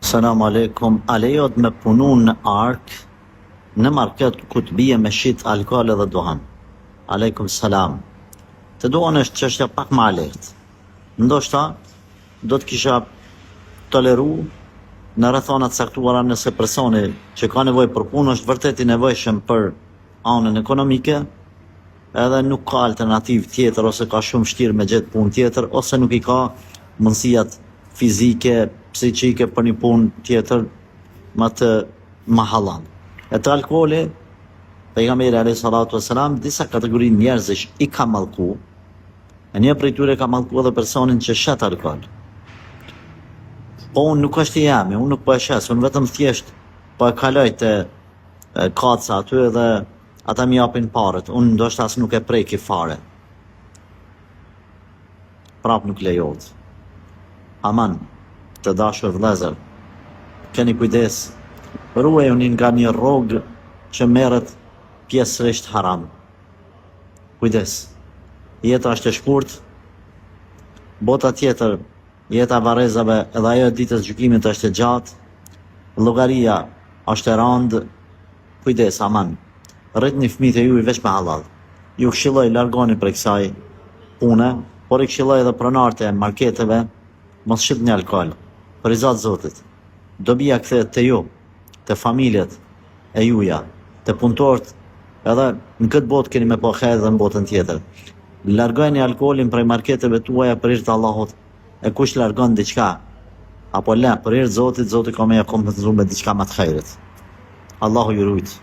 Selam aleikum, a lejohet me punu në ark në market ku të bie me shit alkool dhe duhan? Aleikum salam. Të duhan është çështja pak më e lehtë. Ndoshta do të kisha toleru në rrethana të caktuara nëse personi që ka nevojë për punë është vërtet i nevojshëm për anën ekonomike, edhe nuk ka alternativë tjetër ose ka shumë vështirë me gjetë punë tjetër ose nuk i ka mundësijat fizike, psiqike për një punë tjetër më të halal. E të alkooli, pejgamberi alayhi salatu vesselam disa kategori njerëzish i ka mallku, e një prej tyre ka mallku edhe personin që shet alkool. Po unë nuk është i jemi, unë nuk po e shes, unë vetëm thjesht po e kaloj te kaca aty edhe ata mi japin parët, unë ndoshta as nuk e preki fare. Prap nuk lejohet. Aman, të dashur vëllezër, keni kujdes, ruajuni nga një rrogë që merret pjesërisht haram. Kujdes, jeta është e shkurt, bota tjetër, jeta varrezave edhe ajo e ditës gjykimit është e gjatë, llogaria është e rëndë, kujdes, aman, rritni fëmijët e juaj veç me halal. Ju këshilloj largoni prej kësaj pune, por i këshilloj edhe pronarët e marketeve, mos shitni alkool, për i zatë Zotit. Dobia kthehet te ju, te familjet e juja, te punëtorët, edhe në këtë botë keni me po herë dhe në botën tjetër. Largojeni alkoolin prej marketeve tuaja për hir të Allahut, e kush largon diçka, apo la për hir të Zotit, Zoti ka me ja kompenzuar me diçka më të hajrit. Allahu ju rujt.